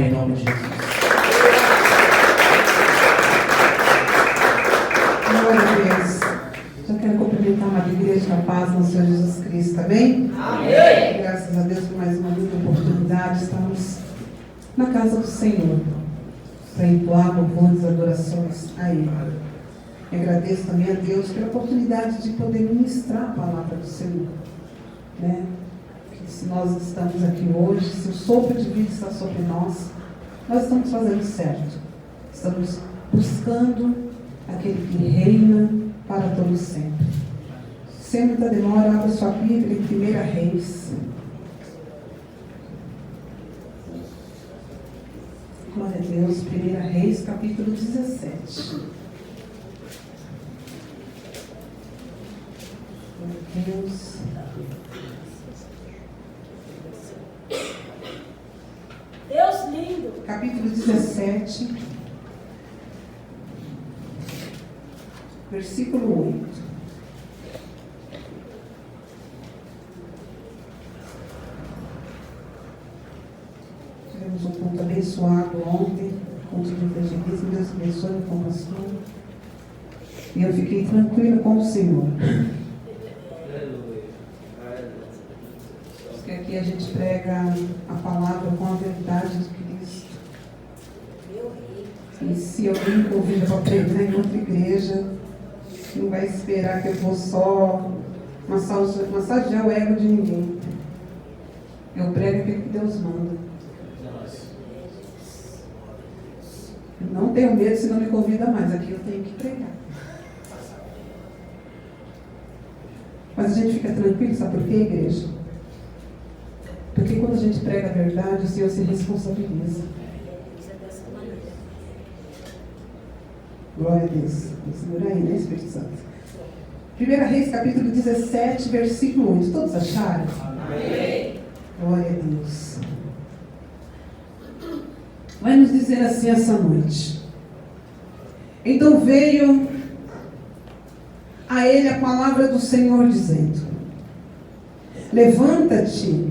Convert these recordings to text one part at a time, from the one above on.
Em nome de Jesus. Glória a Deus. Já quero cumprimentar uma igreja da paz no Senhor Jesus Cristo, amém? Amém. Graças a Deus por mais uma linda oportunidade. Estamos na casa do Senhor para entoar louvores e adorações a Ele. E agradeço também a Deus pela oportunidade de poder ministrar a palavra do Senhor, né? Que se nós estamos aqui hoje, se o sopro de vida está sobre nós estamos fazendo certo. Estamos buscando aquele que reina para todo sempre. Sem muita demora, abra sua Bíblia em 1 Reis. Glória a Deus, 1 Reis, capítulo 17. Glória a Deus. Deus lindo. Capítulo 17, versículo 8. Tivemos um culto abençoado ontem, culto de evangelismo. Deus abençoe com o pastor. E eu fiquei tranquila com o Senhor. Porque aqui a gente prega a palavra com a verdade de Cristo. E se alguém me convida para pregar em outra igreja, não vai esperar que eu vou só massagear o ego de ninguém. Eu prego aquilo que Deus manda. Não tenho medo se não me convida mais. Aqui eu tenho que pregar. Mas a gente fica tranquilo, sabe por quê, igreja? Porque quando a gente prega a verdade, o Senhor se responsabiliza. Glória a Deus. O Senhor aí, né, Espírito Santo? 1 Reis, capítulo 17, versículo 8. Todos acharam? Amém. Glória a Deus. Vai nos dizer assim essa noite. Então veio a ele a palavra do Senhor dizendo: levanta-te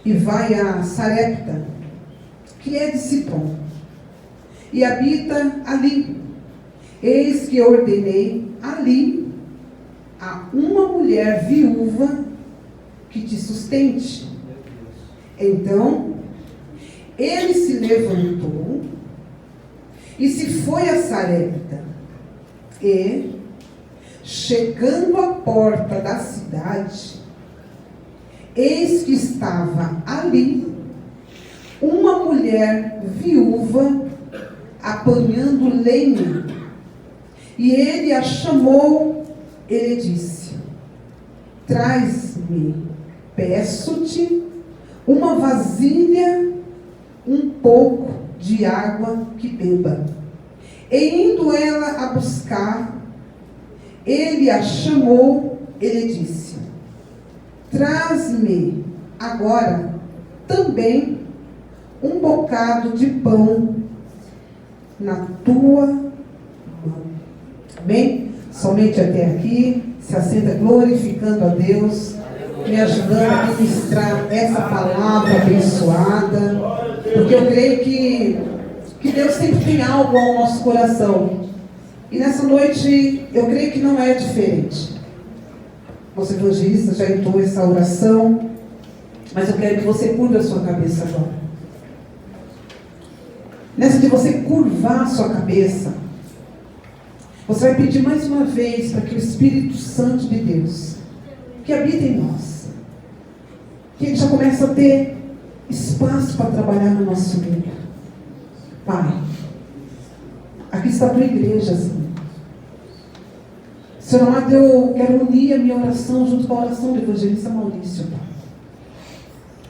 e vai a Sarepta, que é de Sidom, e habita ali. Eis que ordenei ali a uma mulher viúva que te sustente. Então ele se levantou e se foi a Sarepta, e chegando à porta da cidade, eis que estava ali uma mulher viúva apanhando lenha. E ele a chamou, ele disse: traz-me, peço-te, uma vasilha, um pouco de água que beba. E indo ela a buscar, ele a chamou, ele disse: traz-me agora também um bocado de pão na tua mão. Amém? Somente até aqui. Se assenta glorificando a Deus, me ajudando a ministrar essa palavra abençoada, porque eu creio que Deus sempre tem algo ao nosso coração. E nessa noite eu creio que não é diferente. Nosso evangelista já entrou essa oração, mas eu quero que você curva a sua cabeça agora. Nessa de você curvar a sua cabeça, você vai pedir mais uma vez para que o Espírito Santo de Deus, que habita em nós, que ele já começa a ter espaço para trabalhar no nosso meio. Pai, aqui está a tua igreja, Senhor. Senhor amado, eu quero unir a minha oração junto com a oração do evangelista Maurício, Pai.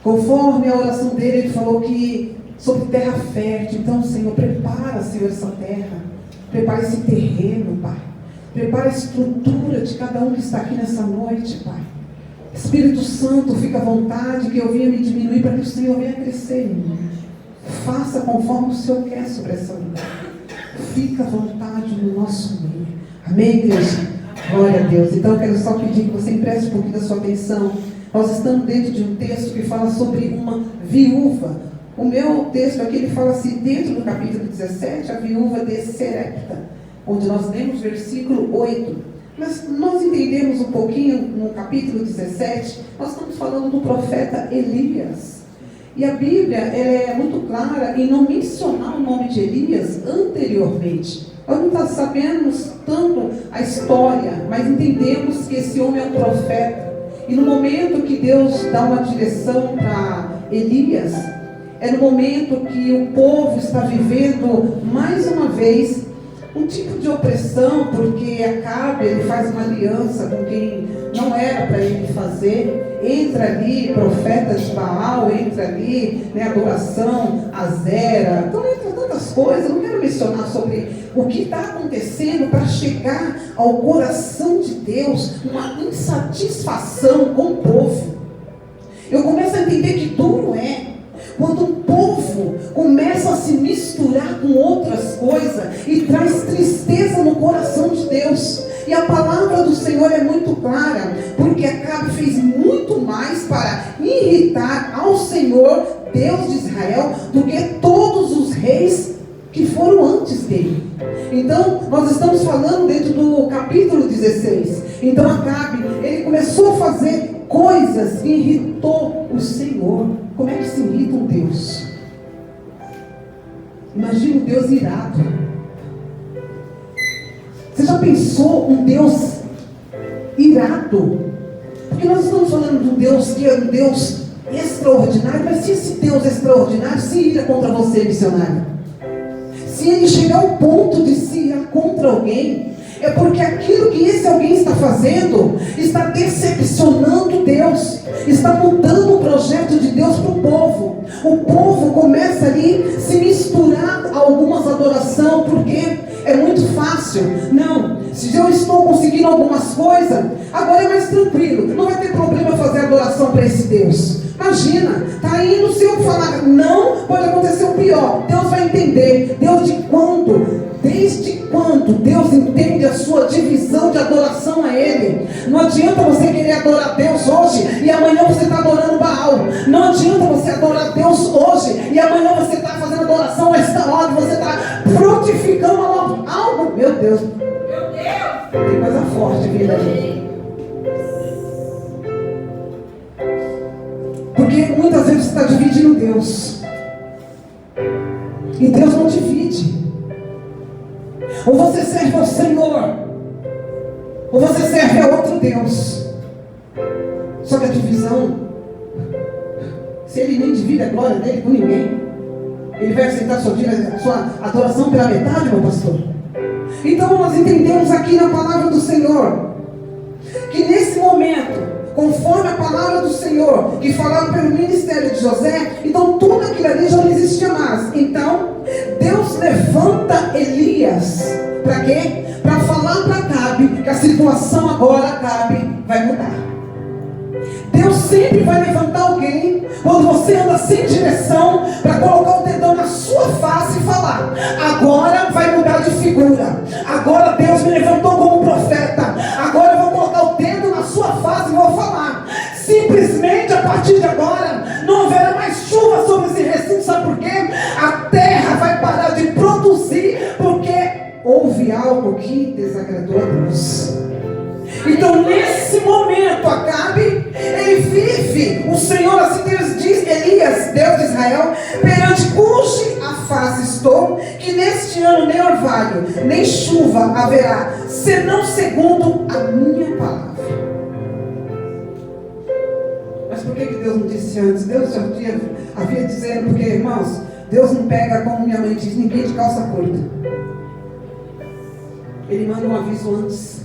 Conforme a oração dele, ele falou que sobre terra fértil. Então, Senhor, prepara, Senhor, essa terra. Prepara esse terreno, Pai. Prepara a estrutura de cada um que está aqui nessa noite, Pai. Espírito Santo, fica à vontade, que eu venha me diminuir para que o Senhor venha crescer em mim. Faça conforme o Senhor quer sobre essa lugar. Fica à vontade no nosso meio. Amém, igreja? Glória a Deus. Então eu quero só pedir que você empreste um pouquinho da sua atenção. Nós estamos dentro de um texto que fala sobre uma viúva, O meu texto aqui, ele fala assim, dentro do capítulo 17, a viúva de Serepta, onde nós lemos versículo 8. Mas nós entendemos um pouquinho no capítulo 17, nós estamos falando do profeta Elias. E a Bíblia ela é muito clara em não mencionar o nome de Elias anteriormente. Nós não sabemos tanto a história, mas entendemos que esse homem é um profeta. E no momento que Deus dá uma direção para Elias, é no momento que o povo está vivendo mais uma vez um tipo de opressão, porque Acabe ele faz uma aliança com quem não era para ele fazer. Entra ali profeta de Baal, entra ali adoração a Zera, então entra tantas coisas. Eu não quero mencionar sobre o que está acontecendo para chegar ao coração de Deus, uma insatisfação com o povo. Eu começo a entender que duro é quando um povo começa a se misturar com outras coisas e traz tristeza no coração de Deus. E a palavra do Senhor é muito clara, porque Acabe fez muito mais para irritar ao Senhor, Deus de Israel, do que todos os reis que foram antes dele. Então, nós estamos falando dentro do capítulo 16. Então, Acabe, ele começou a fazer coisas que irritou o Senhor. Como é que se irrita um Deus? Imagina um Deus irado. Você já pensou um Deus irado? Porque nós estamos falando de um Deus que é um Deus extraordinário, mas se esse Deus extraordinário se ira contra você, missionário, se ele chegar ao ponto de se irar contra alguém, é porque aquilo que esse alguém está fazendo está decepcionando Deus, está mudando o projeto de Deus para o povo. O povo começa ali a se misturar a algumas adorações, porque é muito fácil. Não, se eu estou conseguindo algumas coisas, agora é mais tranquilo, não vai ter problema fazer adoração para esse Deus. Imagina, está indo, se eu falar não, pode acontecer o pior. Deus vai entender. Deus de quando? Desde quando Deus entende a sua divisão de adoração a Ele? Não adianta você querer adorar Deus hoje e amanhã você está adorando Baal. Não adianta você adorar Deus hoje e amanhã você está fazendo adoração a esta hora, você está frutificando algo. Meu Deus, tem coisa forte vindo aí. Porque muitas vezes você está dividindo Deus, e Deus não divide. Ou você serve ao Senhor, ou você serve a outro Deus. Só que a divisão, se Ele nem divide a glória dele com ninguém, Ele vai aceitar sua adoração pela metade, meu pastor? Então nós entendemos aqui na palavra do Senhor, que nesse momento, conforme a palavra do Senhor, que falava pelo ministério de José, então tudo aquilo ali já não existia mais. Então, Deus levanta Elias, para quê? Para falar para Acabe que a situação agora, Acabe, vai mudar. Deus sempre vai levantar alguém, quando você anda sem direção, para colocar o dedão na sua face e falar: agora vai mudar de figura, agora Deus me levantou como profeta, agora eu vou colocar o dedo na sua face e vou falar. Simplesmente a partir de agora não haverá mais chuva sobre esse recinto. Sabe por quê? A terra vai parar de produzir, porque houve algo que desagradou a Deus. Então nesse momento Acabe, ele vive, o Senhor assim Deus diz, Elias, Deus de Israel, perante cuja face estou, que neste ano nem orvalho, nem chuva haverá, senão segundo a minha palavra. Mas por que Deus não disse antes? Deus já havia dizendo, porque irmãos, Deus não pega, como minha mãe diz, ninguém de calça curta. Ele manda um aviso antes.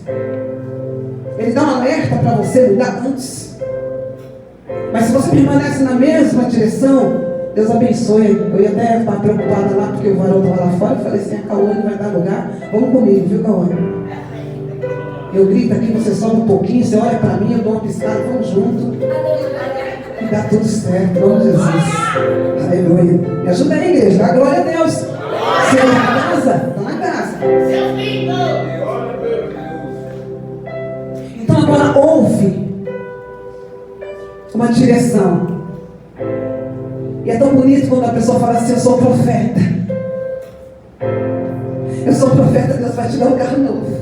Ele dá um alerta para você mudar antes. Mas se você permanece na mesma direção, Deus abençoe. Eu ia até estar preocupada lá, porque o varão estava lá fora. Eu falei assim: a Cauane vai dar lugar. Vamos comigo, viu, Cauane? Eu grito aqui, você sobe um pouquinho, você olha para mim, eu dou uma piscada, vamos junto. E dá tudo certo, em nome de Jesus. Aleluia. Me ajuda aí, igreja. Dá glória a Deus. Você está na casa? Está na casa. Então agora houve uma direção. E é tão bonito quando a pessoa fala assim: eu sou profeta. Eu sou profeta, Deus vai te dar um carro novo.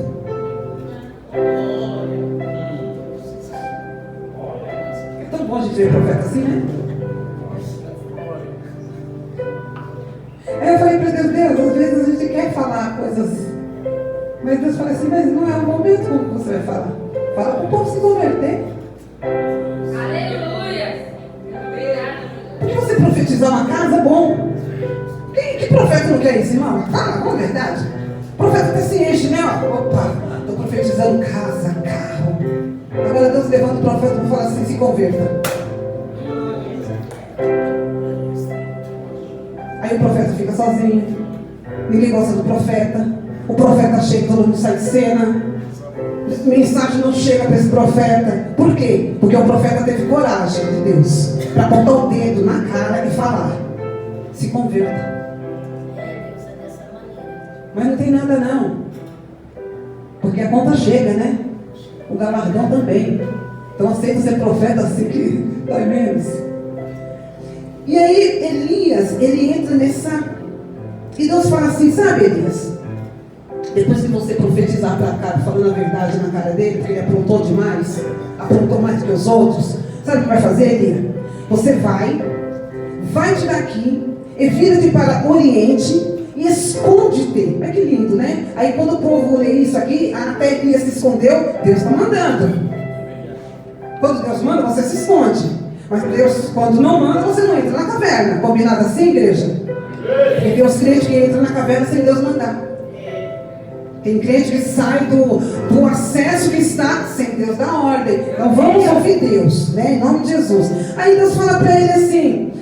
É tão bom a gente ver profeta assim, né? Aí eu falei para Deus: Deus, às vezes a gente quer falar coisas, mas Deus fala assim: mas não é o momento como você vai falar. Fala para o povo se converter. Aleluia. Porque você profetizar uma casa, bom. Que profeta não quer isso, irmão? Fala, com a verdade. O profeta até se enche, né? Opa, estou profetizando casa, carro. Agora Deus levanta o profeta para falar assim: se converta. Aí o profeta fica sozinho. Ninguém gosta do profeta. O profeta chega, todo mundo sai de cena. Mensagem não chega para esse profeta. Por quê? Porque o profeta teve coragem de Deus para apontar o dedo na cara e falar: se converta. Mas não tem nada não. Porque a conta chega, né? O galardão também. Então aceita ser profeta assim que dói menos. E aí Elias, ele entra nessa... E Deus fala assim: sabe, Elias, depois que você profetizar para a cara, falando a verdade na cara dele, porque ele aprontou demais, aprontou mais do que os outros, sabe o que vai fazer, Elias? Você vai-te daqui e vira-te para o Oriente e esconde-te. Olha que lindo, né? Aí quando o povo lê isso aqui, até Elias se escondeu, Deus está mandando. Quando Deus manda, você se esconde. Mas Deus, quando não manda, você não entra na caverna. Combinado assim, igreja? Tem Deus crente que entra na caverna sem Deus mandar. Tem crente que sai do acesso que está sem Deus dar ordem. Então vamos ouvir Deus, né? Em nome de Jesus. Aí Deus fala para ele assim: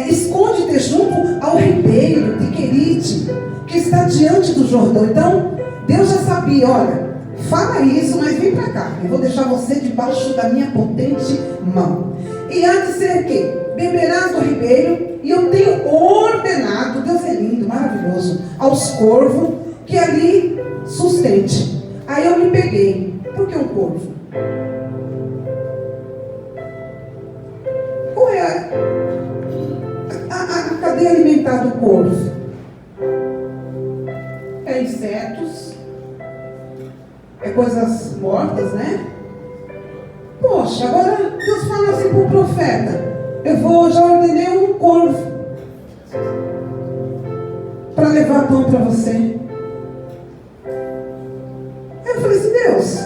esconde-te junto ao ribeiro de Querite, que está diante do Jordão. Então Deus já sabia: olha, fala isso, mas vem para cá. Eu vou deixar você debaixo da minha potente mão. E há de ser que beberás do ribeiro, e eu tenho ordenado, Deus é lindo, maravilhoso, aos corvos que ali sustente. Aí eu me peguei. Por que um corvo? Qual é a cadeia alimentar do corvo? É insetos, é coisas mortas, né? Poxa, agora Deus fala assim para o profeta: já ordenei um corvo para levar pão para você. Eu falei assim: Deus,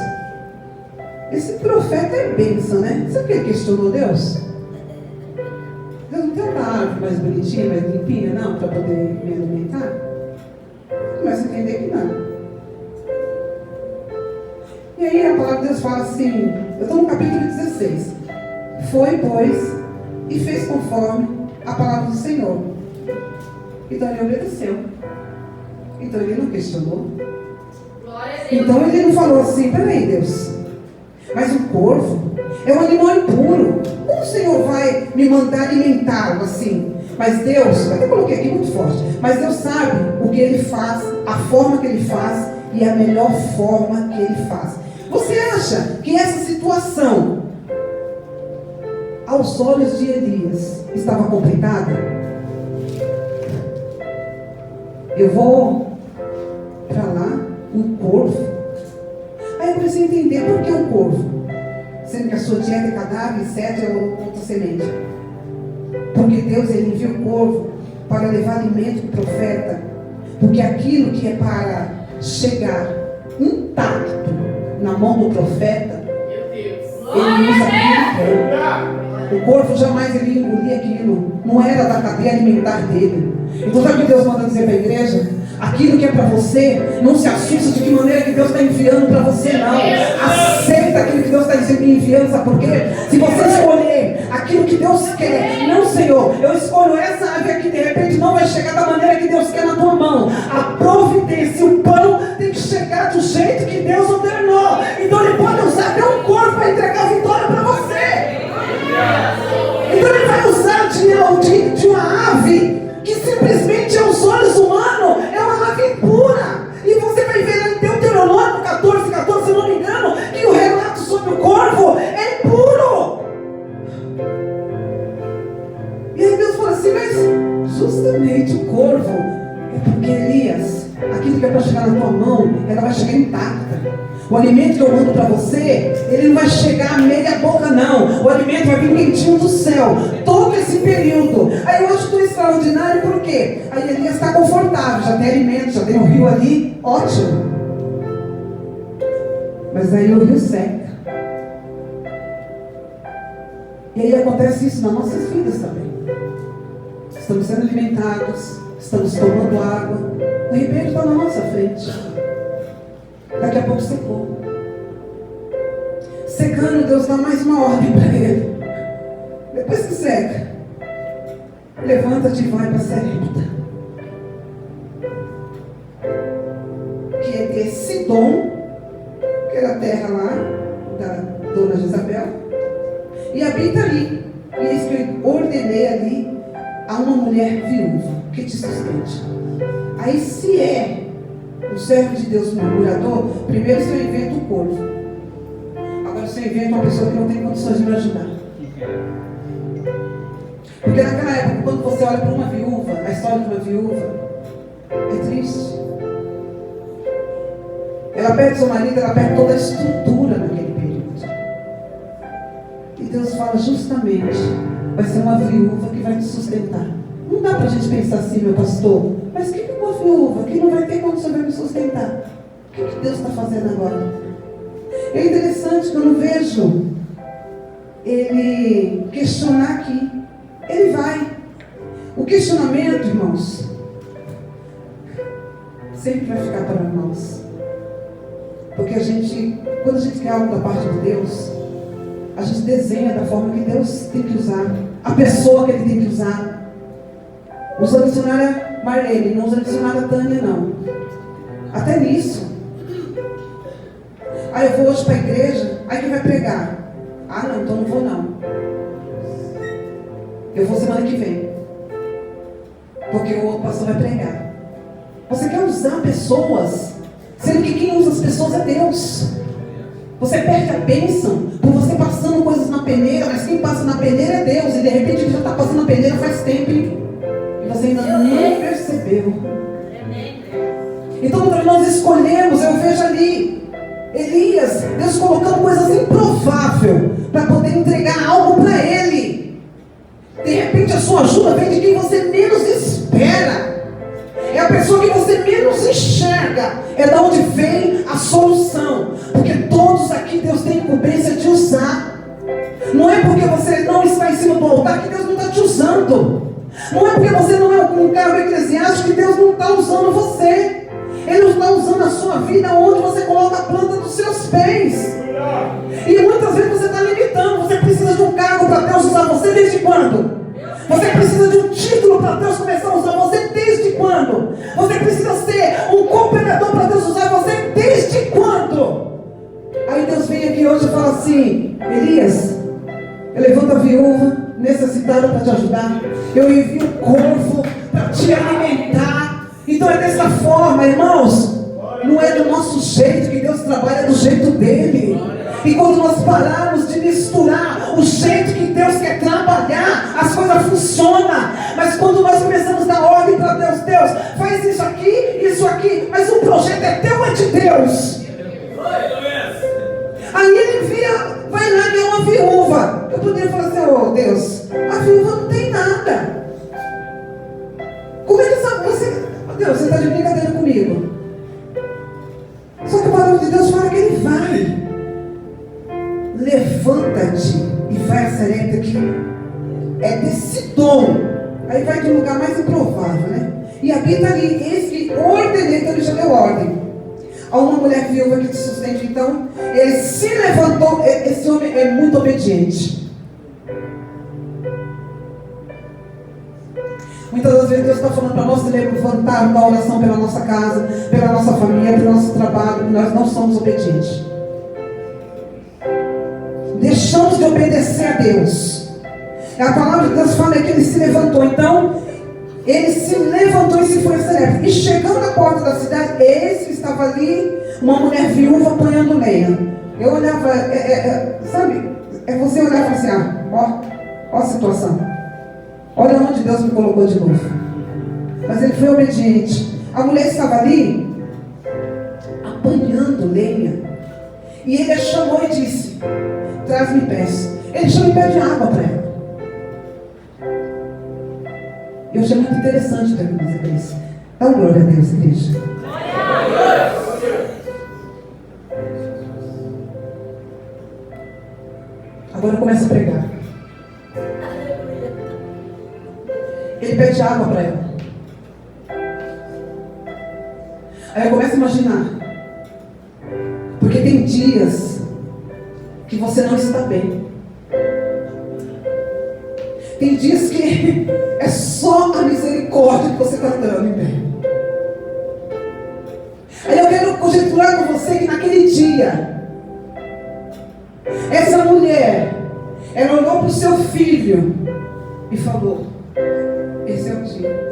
esse profeta é bênção, né? Sabe que ele questionou Deus? Deus não tem uma árvore mais bonitinha, mais limpinha, não, para poder me alimentar? Eu começo a entender que não. E aí a palavra de Deus fala assim, eu estou no capítulo 16. Foi, pois, e fez conforme a palavra do Senhor. Então ele obedeceu. Então ele não questionou. Então ele não falou assim: peraí, Deus, mas o corvo é um animal impuro. Como o Senhor vai me mandar alimentá-lo assim? Mas Deus, eu até coloquei aqui muito forte, mas Deus sabe o que ele faz, a forma que ele faz e a melhor forma que ele faz. Você acha que essa situação, aos olhos de Elias, estava complicada? Eu vou para lá, um corvo. Aí eu comecei a entender por que um corvo, sendo que a sua dieta é cadáver, inseto é outra semente. Porque Deus, ele envia o corvo para levar alimento para o profeta. Porque aquilo que é para chegar intacto na mão do profeta, ele usa aquilo. O corvo jamais ele engolia aquilo. Não era da cadeia alimentar dele. Então sabe o que Deus manda dizer para a igreja? Aquilo que é para você, não se assusta de que maneira que Deus está enviando para você, não. Aceita aquilo que Deus está dizendo e enviando, sabe por quê? Se você escolher aquilo que Deus quer, não, Senhor, eu escolho essa ave aqui, de repente não vai chegar da maneira que Deus quer na tua mão. A providência, o pão tem que chegar do jeito que Deus ordenou. Então ele pode usar até um corpo para entregar a vitória para você. Então ele vai usar de uma ave que simplesmente aos olhos humanos é uma ave pura. E você vai ver lá em Deuteronômio 14, se eu não me engano, que o relato sobre o corvo é puro. E aí Deus fala assim: mas corvo, é porque Elias, aquilo que é para chegar na tua mão, ela vai chegar intacta. O alimento que eu mando para você, ele não vai chegar meia boca não. O alimento vai vir quentinho do céu. Todo esse período. Aí eu acho tão extraordinário, por quê? Aí Elias está confortável, já tem alimento, já tem um rio ali, ótimo. Mas aí o rio seca. E aí acontece isso nas nossas vidas também. Estamos sendo alimentados, estamos tomando água, o ribeiro está na nossa frente. Daqui a pouco secou. Secando, Deus dá mais uma ordem para ele. Depois que seca, levanta-te e vai para Sarepta, que é de Sidom, que era a terra lá da dona Jezabel, e habita ali. E eis que eu ordenei ali a uma mulher viúva que te sustente. Aí, se é o servo de Deus murmurador, primeiro o senhor inventa o corvo. Agora o senhor inventa uma pessoa que não tem condições de me ajudar. Porque naquela época, quando você olha para uma viúva, a história de uma viúva é triste. Ela perde seu marido, ela perde toda a estrutura naquele período. E Deus fala justamente, vai ser uma viúva que vai te sustentar. Não dá para a gente pensar assim, meu pastor, mas o que é uma viúva que não vai ter condição de me sustentar? O que Deus está fazendo agora? É interessante que eu não vejo ele questionar aqui. Ele vai. O questionamento, irmãos, sempre vai ficar para nós. Porque quando a gente quer algo da parte de Deus, a gente desenha da forma que Deus tem que usar, a pessoa que Ele tem que usar. Usa a missionária Marlene, não usa a missionária Tânia, não. Até nisso. Aí eu vou hoje para a igreja, aí quem vai pregar? Ah, não, então não vou não. Eu vou semana que vem, porque o outro pastor vai pregar. Você quer usar pessoas, sendo que quem usa as pessoas é Deus. Você perde a bênção por você passando coisas na peneira, mas quem passa na peneira é Deus. E de repente ele já está passando na peneira faz tempo, e você ainda não percebeu. Então quando nós escolhemos, eu vejo ali Elias, Deus colocando coisas improváveis para poder entregar algo para ele. De repente a sua ajuda vem de quem você menos espera. É a pessoa que você menos enxerga. É da onde vem a solução. Porque todos aqui Deus tem incumbência de usar. Não é porque você não está em cima do altar que Deus não está te usando. Não é porque você não é um cargo eclesiástico que Deus não está usando você. Ele está usando a sua vida onde você coloca a planta dos seus pés. E muitas vezes você está limitando. Você precisa de um cargo para Deus usar você desde quando? Você precisa de um título para Deus começar a usar você desde quando? Você precisa ser um cooperador para Deus usar você desde quando? Aí Deus vem aqui hoje e fala assim: Elias, eu levanto a viúva necessitada para te ajudar. Eu envio o corvo para te alimentar. Então é dessa forma, irmãos. Não é do nosso jeito que Deus trabalha, é do jeito dele. E quando nós pararmos de misturar o jeito que Deus quer trabalhar, as coisas funcionam. Mas quando nós começamos a dar ordem para Deus, Deus, faz isso aqui, mas o projeto é teu, é de Deus. Aí ele envia, vai lá e é uma viúva. Eu poderia falar assim: oh Deus, a viúva não tem nada. Como é que você... Deus, você está de brincadeira comigo? Só que a palavra de Deus fala que ele vai. Levanta-te e vai a Sarepta, que é de Sidom. Aí vai de um lugar mais improvável, né? E habita ali. Eis que ordenei, então ele já deu ordem a uma mulher viúva que te sustente. Então ele se levantou. Esse homem é muito obediente. Muitas das vezes Deus está falando para nós se levantar uma oração pela nossa casa, pela nossa família, pelo nosso trabalho, e nós não somos obedientes. Deixamos de obedecer a Deus. A palavra de Deus fala que ele se levantou. Então, ele se levantou e se foi a Sarepta. E chegando à porta da cidade, eis que estava ali uma mulher viúva apanhando lenha. Eu olhava, sabe? Você olhar e falar assim: ó a situação. Olha onde Deus me colocou de novo. mas ele foi obediente. A mulher estava ali, apanhando lenha. E ele a chamou e disse: traz-me pés. Ele chama e pede água para ela. Eu achei muito interessante o que a igreja disse. Dá uma glória a Deus, igreja. Agora começa a pregar. Ele pede água para ela. Aí eu começo a imaginar. Porque tem dias que você não está bem. Tem dias que é só a misericórdia que você está dando em pé. Aí eu quero conjecturar com você que naquele dia, essa mulher, ela olhou para o seu filho e falou: esse é o dia.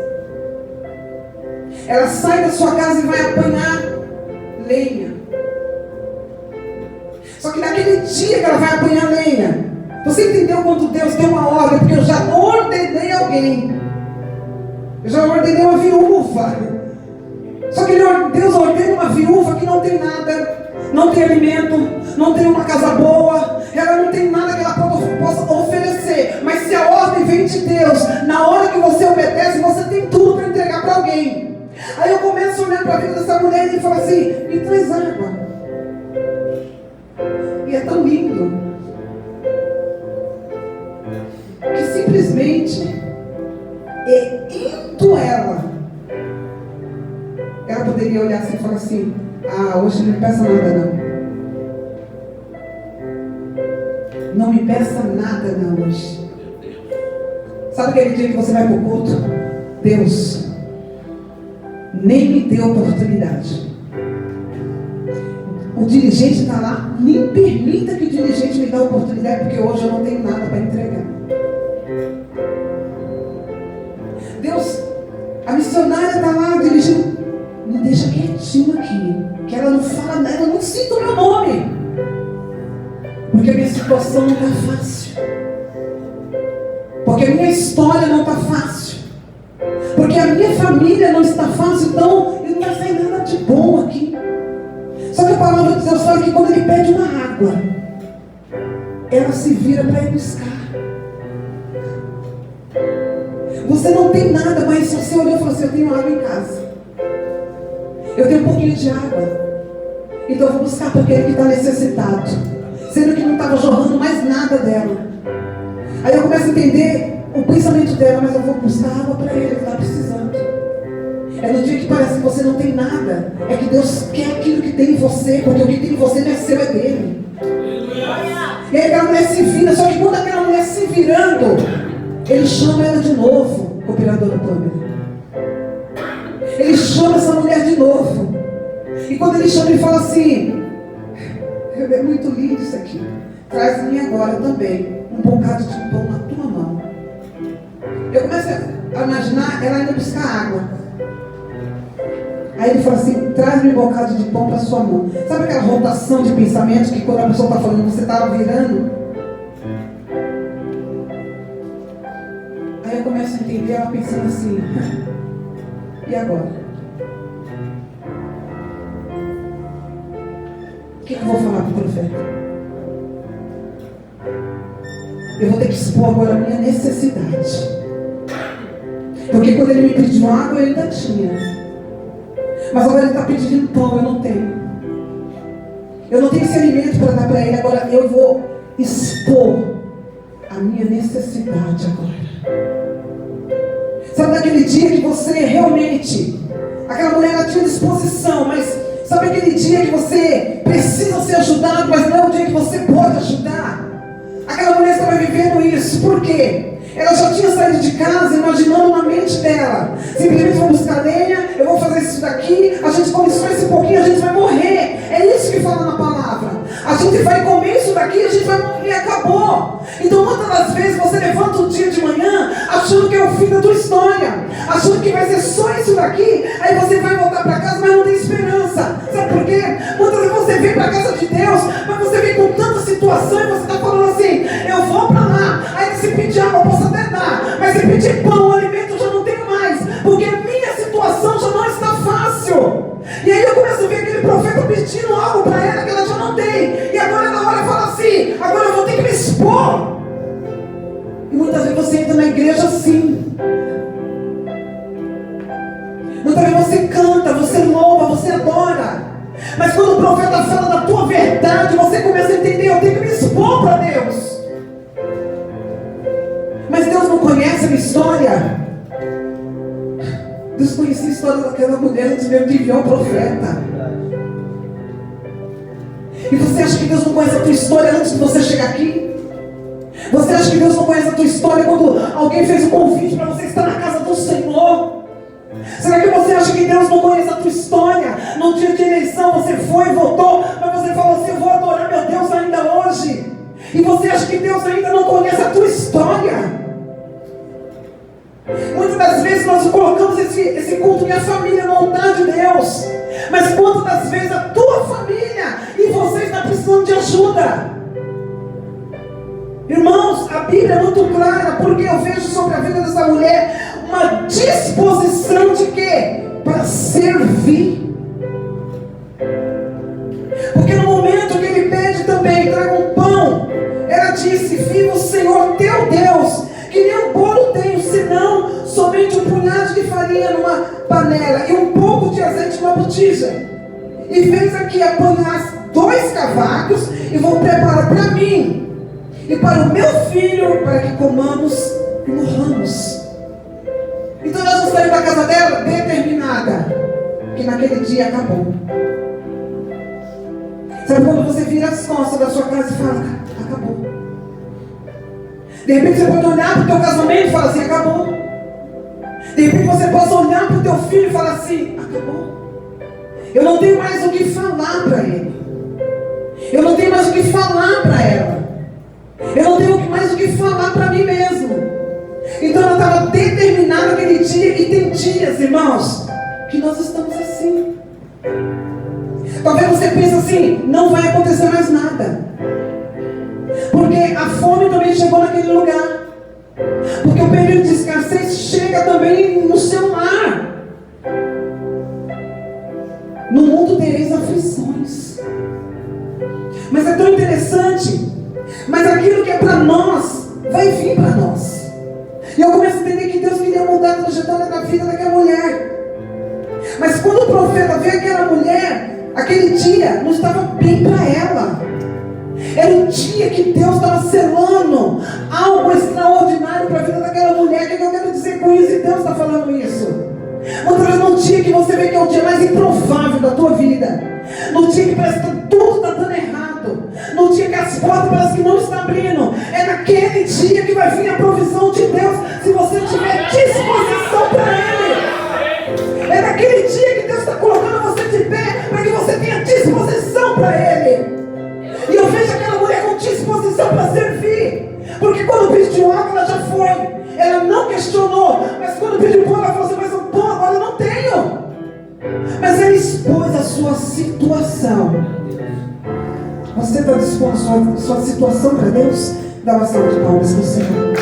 Ela sai da sua casa e vai apanhar lenha. Só que naquele dia que ela vai apanhar lenha, você entendeu quando Deus deu uma ordem? Porque eu já ordenei alguém. Eu já ordenei uma viúva. Só que Deus ordena uma viúva que não tem nada, não tem alimento, não tem uma casa boa, ela não tem nada que ela possa oferecer. Mas se a ordem vem de Deus, na hora que você obedece, você tem tudo para entregar para alguém. Aí eu começo a olhar para a vida dessa mulher e falo assim: me traz água. E é tão lindo que simplesmente, indo ela poderia olhar assim e falar assim: ah, hoje não me peça nada não. Não me peça nada não hoje. Sabe aquele dia que você vai para o culto? Deus nem me deu oportunidade. O dirigente está lá, nem permita que o dirigente me dê a oportunidade, porque hoje eu não tenho nada para entregar. Deus, a missionária está lá dirigindo, me deixa quietinho aqui, que ela não fala nada, ela não cita o meu nome, porque a minha situação não está fácil, porque a minha história não está fácil, porque a minha família não está fácil, então não vai sair nada de bom aqui. Só que a palavra de Deus fala que quando ele pede uma água, ela se vira para ir buscar. Você não tem nada, mas se você olhou e falou assim: eu tenho água em casa, eu tenho um pouquinho de água, então eu vou buscar para aquele que está necessitado, sendo que não estava jorrando mais nada dela. Aí eu começo a entender o pensamento dela: mas eu vou buscar água para ele que está precisando. É no dia que parece que você não tem nada, é que Deus quer aquilo que tem em você, porque o que tem em você não é seu, é dele. E aí aquela mulher se vira, só que quando aquela mulher se virando, ele chama ela de novo, cooperadora Pâmela. Ele chama essa mulher de novo. E quando ele chama, ele fala assim: é muito lindo isso aqui, traz-me agora também um bocado de pão na tua mão. Eu começo a imaginar ela indo buscar água. Aí ele fala assim: traz-me um bocado de pão para sua mão. Sabe aquela rotação de pensamentos que quando a pessoa está falando, você está virando? Aí eu começo a entender ela pensando assim: e agora? O que eu vou falar para o profeta? Eu vou ter que expor agora a minha necessidade. Porque quando ele me pediu água, eu ainda tinha. Mas agora ele está pedindo pão, eu não tenho. Eu não tenho esse alimento para dar para ele. Agora eu vou expor a minha necessidade agora. Sabe daquele dia que você realmente, aquela mulher ela tinha disposição, mas sabe aquele dia que você precisa ser ajudado, mas não é o dia que você pode ajudar? Aquela mulher estava vivendo isso. Por quê? Ela já tinha saído de casa imaginando na mente dela: simplesmente vou buscar lenha, eu vou fazer isso daqui, a gente come só esse pouquinho, a gente vai morrer. É isso que fala na palavra. A gente vai comer isso daqui, a gente vai morrer e acabou. Então muitas das vezes você levanta o dia de manhã achando que é o fim da tua história, achando que vai ser só isso daqui, aí você vai voltar para casa, mas não tem esperança. Sabe por quê? Muitas vezes você vem para a casa de Deus, mas você vem com tanta situação e você está falando assim: eu vou para lá, aí se pedir água eu posso até dar, mas se pedir pão, alimento eu já não tenho mais, porque a minha Muitas vezes você canta, você louva, você adora. Mas quando o profeta fala da tua verdade, você começa a entender, eu tenho que me expor para Deus. Mas Deus não conhece a minha história. Deus conhecia a história daquela mulher antes mesmo de enviar o profeta. E você acha que Deus não conhece a tua história antes de você chegar aqui? Você acha que Deus não conhece a tua história quando alguém fez um convite para você estar na casa do Senhor? Será que você acha que Deus não conhece a tua história? No dia de eleição você foi e votou, mas você falou assim, eu vou adorar meu Deus ainda hoje. E você acha que Deus ainda não conhece a tua história? Muitas das vezes nós colocamos esse culto minha família no altar de Deus. Mas quantas das vezes a tua família e você está precisando de ajuda? Irmãos, a Bíblia é muito clara, porque eu vejo sobre a vida dessa mulher uma disposição de quê? Para servir. Porque no momento que ele pede também, traga um pão, ela disse, viva o Senhor teu Deus, que nem um bolo tenho, senão somente um punhado de farinha numa panela e um pouco de azeite numa botija. E fez aqui apanhar 2 cavacos e vou preparar para mim e para o meu filho, para que comamos e morramos. Então nós vamos sair da casa dela determinada, que naquele dia acabou. Sabe quando você vira as costas da sua casa e fala, acabou. De repente você pode olhar para o teu casamento e falar assim, acabou. De repente você pode olhar para o teu filho e falar assim, acabou. Eu não tenho mais o que falar para ele. Eu não tenho mais o que falar para ela. Eu não tenho mais o que falar para mim mesmo. Então ela estava determinada aquele dia. E tem dias, irmãos, que nós estamos assim. Talvez você pense assim, não vai acontecer mais nada. Porque a fome também chegou naquele lugar. Porque o período de escassez chega também no seu lar. No mundo tereis aflições. Mas é tão interessante. Mas aquilo que é para nós, vai vir para nós. E eu começo a entender que Deus queria mudar a trajetória da vida daquela mulher. Mas quando o profeta vê aquela mulher, aquele dia não estava bem para ela. Era o dia que Deus estava selando algo extraordinário para a vida daquela mulher. O que eu quero dizer com isso? E Deus está falando isso. Muitas vezes no dia que você vê que é o dia mais improvável da tua vida, no dia que parece que tudo está dando errado, no dia que as portas parecem que não estão abrindo, é naquele dia que vai vir a provisão de Deus, se você tiver disposição para Ele. É naquele dia que Deus está colocando você de pé, para que você tenha disposição para Ele. E eu vejo aquela mulher com disposição para servir. Porque quando pediu água, ela já foi. Ela não questionou. Mas quando pediu pão, ela falou assim, mas o pão agora eu não tenho. Mas ela expôs a sua situação. Você está disposto a sua situação para Deus? Dá uma salva de palmas para o Senhor.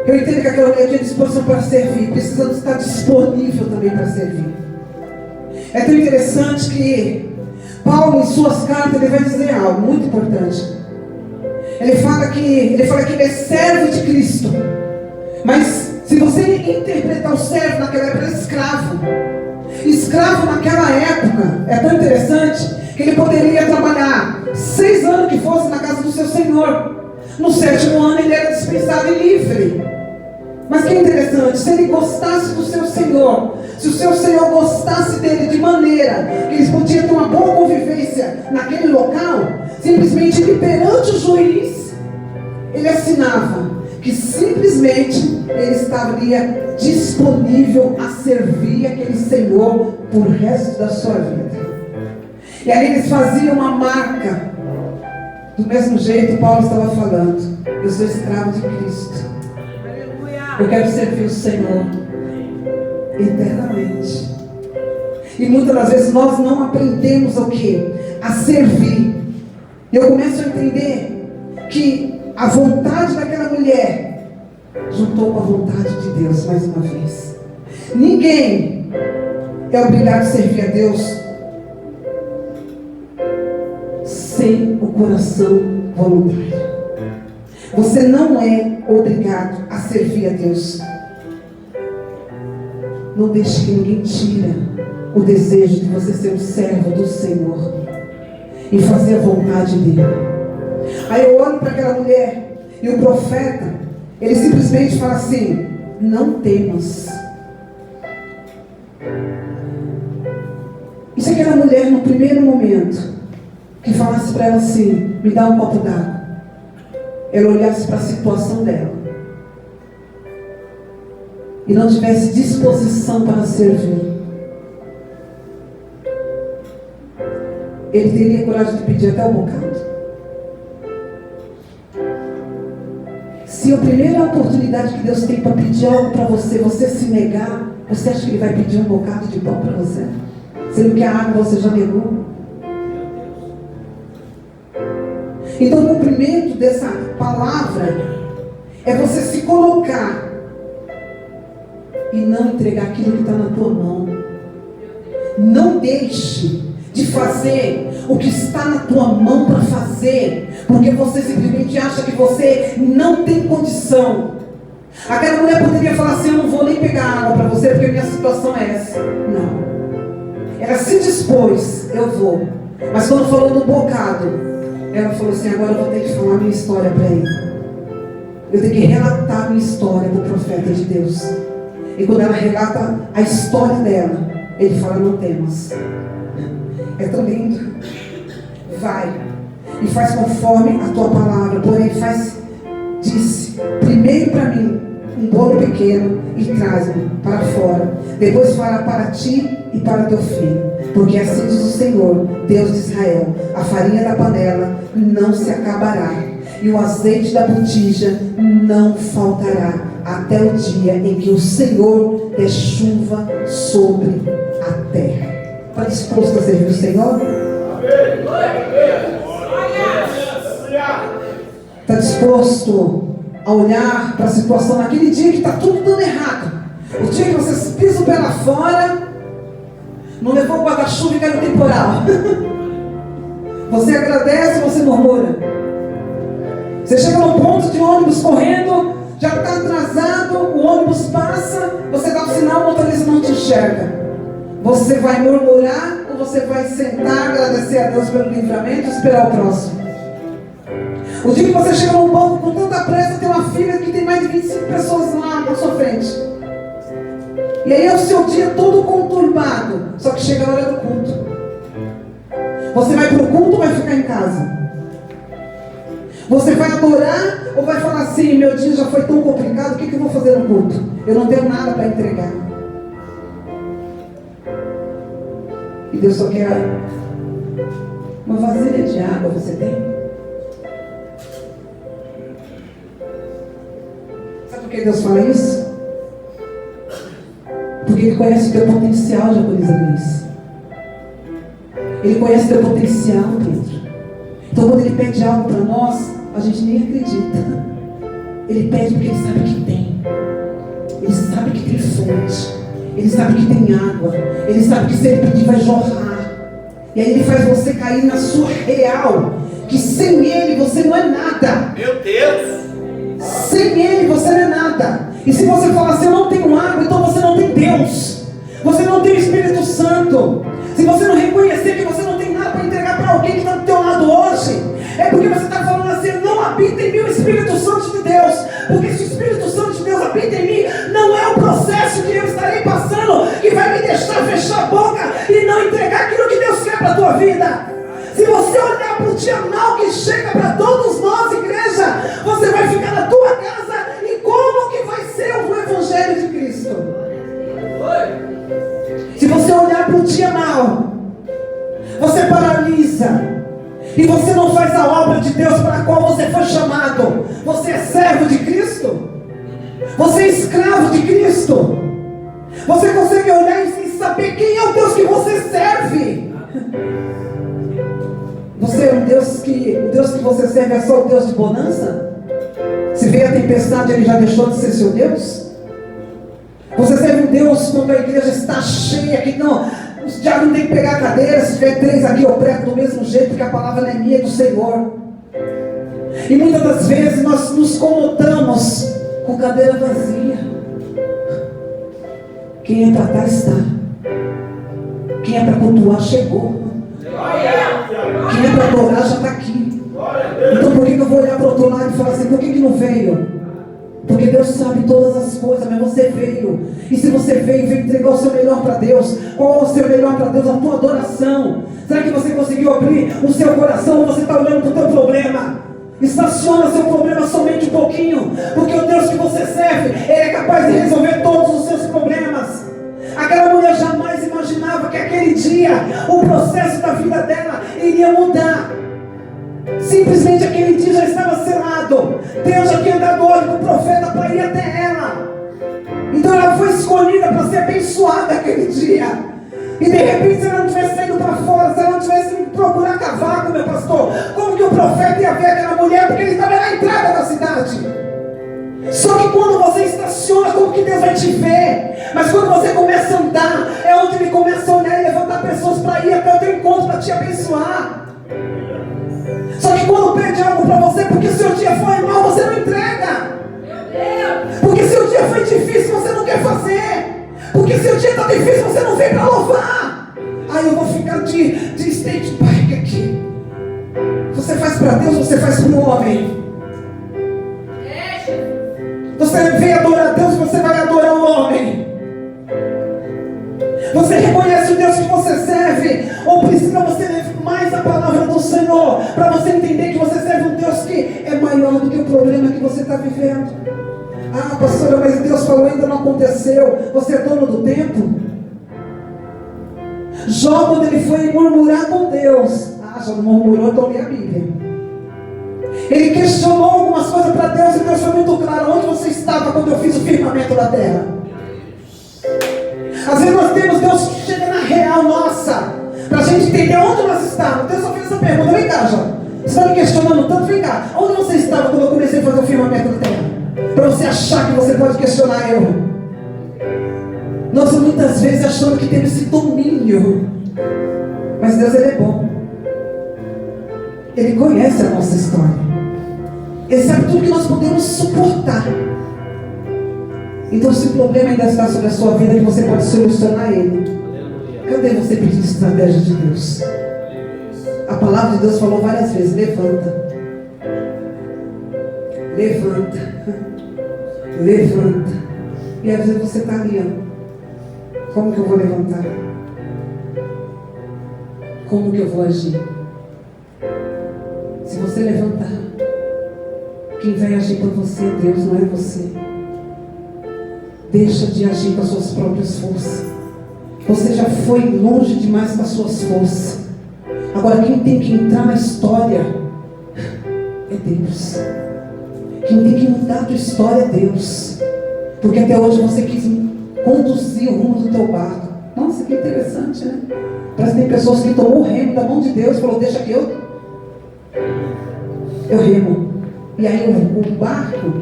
Eu entendo que aquela mulher tinha disposição para servir. Precisamos estar disponível também para servir. É tão interessante que Paulo, em suas cartas, ele vai dizer algo muito importante. Ele fala que ele é servo de Cristo. Mas se você interpretar o servo naquela época, era escravo. Escravo naquela época, é tão interessante que ele poderia trabalhar 6 anos que fosse na casa do seu senhor. No 7º ano ele era dispensado e livre. Mas que interessante, se ele gostasse do seu Senhor, se o seu Senhor gostasse dele de maneira que eles podiam ter uma boa convivência naquele local, simplesmente ele, perante o juiz, ele assinava que simplesmente ele estaria disponível a servir aquele Senhor por resto da sua vida. E aí eles faziam uma marca. Do mesmo jeito Paulo estava falando, eu sou escravo de Cristo. Eu quero servir o Senhor eternamente. E muitas das vezes nós não aprendemos o que? A servir. E eu começo a entender que a vontade daquela mulher juntou com a vontade de Deus mais uma vez. Ninguém é obrigado a servir a Deus sem o coração voluntário. Você não é obrigado a servir a Deus. Não deixe que ninguém tire o desejo de você ser um servo do Senhor e fazer a vontade dele. Aí eu olho para aquela mulher e o profeta, ele simplesmente fala assim: não temas. E se aquela mulher no primeiro momento que falasse para ela assim: me dá um copo d'água, ela olhasse para a situação dela e não tivesse disposição para servir, ele teria coragem de pedir até o bocado? Se a primeira oportunidade que Deus tem para pedir algo para você, você se negar, você acha que Ele vai pedir um bocado de pão para você? Sendo que a água você já negou? Então o cumprimento dessa palavra é você se colocar e não entregar aquilo que está na tua mão. Não deixe de fazer o que está na tua mão para fazer, porque você simplesmente acha que você não tem condição. Aquela mulher poderia falar assim: eu não vou nem pegar água para você, porque a minha situação é essa. Não. Ela se dispôs: eu vou. Mas quando falou do bocado, ela falou assim: agora eu vou ter que falar minha história para ele. Eu tenho que relatar minha história para o profeta de Deus. E quando ela relata a história dela, ele fala: não temas. É tão lindo. Vai e faz conforme a tua palavra. Porém disse primeiro para mim um bolo pequeno e traz-me para fora. Depois fará para ti e para teu filho. Porque assim diz o Senhor, Deus de Israel: a farinha da panela não se acabará, e o azeite da botija não faltará, até o dia em que o Senhor der chuva sobre a terra. Está disposto a servir o Senhor? Está disposto a olhar para a situação naquele dia que está tudo dando errado? O dia que você pisa o pé lá fora, não levou o guarda-chuva e caiu no temporal. Você agradece, você murmura. Você chega no ponto de ônibus correndo, já está atrasado, o ônibus passa, você dá o sinal, o motorista não te enxerga. Você vai murmurar ou você vai sentar, agradecer a Deus pelo livramento e esperar o próximo? O dia que você chega num banco com tanta pressa, tem uma fila que tem mais de 25 pessoas lá na sua frente. E aí é o seu dia todo conturbado, só que chega a hora do culto. Você vai para o culto ou vai ficar em casa? Você vai adorar ou vai falar assim: meu dia já foi tão complicado, o que eu vou fazer no culto? Eu não tenho nada para entregar. E Deus só quer uma vasilha de água. Você tem? Sabe por que Deus fala isso? Porque Ele conhece o teu potencial, Jaconiza Grace. Ele conhece o teu potencial, Pedro. Então quando Ele pede algo para nós, a gente nem acredita. Ele pede porque Ele sabe que tem. Ele sabe que tem fonte. Ele sabe que tem água. Ele sabe que se Ele pedir vai jorrar. E aí Ele faz você cair na sua real, que sem Ele você não é nada. Meu Deus! Sem Ele você não é nada. E se você falar assim: eu não tenho água, então você não tem Deus. Você não tem o Espírito Santo. Se você não reconhecer que você não tem nada para entregar para alguém que está do teu lado hoje, é porque você está falando assim: não habita em mim o Espírito Santo de Deus. Porque se o Espírito Santo de Deus habita em mim, não é o processo que eu estarei passando que vai me deixar fechar a boca e não entregar aquilo que Deus quer para a tua vida. Se você olhar para o dia mal que chega para todos nós, igreja, você vai ficar na tua casa. E como que vai ser o Evangelho de Cristo? Se você olhar para o dia mal, você paralisa. E você não faz a obra de Deus para a qual você foi chamado. Você é servo de Cristo? Você é escravo de Cristo? Você consegue olhar e saber quem é o Deus que você serve? Você é o Deus que você serve é só o Deus de bonança? Se veio a tempestade, Ele já deixou de ser seu Deus? Você serve um Deus quando a igreja está cheia, que não, os diabos não tem que pegar a cadeira. Se tiver 3 aqui, eu prego do mesmo jeito, porque a palavra não é minha, é do Senhor. E muitas das vezes nós nos comodamos com cadeira vazia. Quem é para estar, está. Quem é para cultuar, chegou. Quem é para adorar, já está aqui. Então por que eu vou olhar para o outro lado e falar assim, por que não veio? Porque Deus sabe todas as coisas, mas você veio. E se você veio entregar o seu melhor para Deus, qual é o seu melhor para Deus? A tua adoração. Será que você conseguiu abrir o seu coração ou você está olhando para o teu problema? Estaciona seu problema somente um pouquinho, porque o Deus que você serve, Ele é capaz de resolver todos os seus problemas. Aquela mulher jamais imaginava que aquele dia o processo da vida dela iria mudar. Simplesmente aquele dia já estava selado. Deus já tinha dado ordem para o profeta para ir até ela. Então ela foi escolhida para ser abençoada aquele dia. E de repente, se ela não tivesse saído para fora, se ela não tivesse ido procurar cavaco, meu pastor, como que o profeta ia ver aquela mulher? Porque ele estava na entrada da cidade. Só que quando você estaciona, como que Deus vai te ver? Mas quando você começa a andar, é onde Ele começa a olhar e levantar pessoas para ir até o teu encontro, para te abençoar. Só que quando pede algo para você, porque seu dia foi mal, você não entrega. Porque seu dia foi difícil, você não quer fazer. Porque seu dia está difícil, você não vem para louvar. Aí eu vou ficar de state park aqui. Você faz para Deus, você faz para o homem. Você vem adorar a Deus, você vai adorar o homem. Você reconhece o Deus que você serve, ou precisa você ler mais a palavra do Senhor, para você entender que você serve um Deus que é maior do que o problema que você está vivendo. Ah, pastora, mas Deus falou, ainda não aconteceu. Você é dono do tempo? Jó, quando ele foi murmurar com Deus, já não murmurou, então lê a Bíblia. Ele questionou algumas coisas para Deus, e Deus foi muito claro. Onde você estava quando eu fiz o firmamento da terra? Às vezes nós temos Deus que chega na real nossa, para a gente entender onde nós estávamos. Deus só fez essa pergunta, vem cá, Jó. Você está me questionando tanto, vem cá. Onde você estava quando eu comecei a fazer o firmamento da terra? Para você achar que você pode questionar eu. Nós muitas vezes achamos que temos esse domínio, mas Deus, Ele é bom. Ele conhece a nossa história. Ele sabe tudo que nós podemos suportar. Então, se o problema ainda está sobre a sua vida, que você pode solucionar ele. Cadê você pedindo estratégia de Deus? A palavra de Deus falou várias vezes, levanta. Levanta. Levanta. E às vezes você está ali, ó. Como que eu vou levantar? Como que eu vou agir? Se você levantar, quem vai agir por você é Deus, não é você. Deixa de agir com as suas próprias forças. Você já foi longe demais com as suas forças. Agora quem tem que entrar na história é Deus. Quem tem que mudar a tua história é Deus. Porque até hoje você quis conduzir o rumo do teu barco. Nossa, que interessante, né? Parece que tem pessoas que tomou o remo da mão de Deus e falou, deixa que eu remo. E aí o barco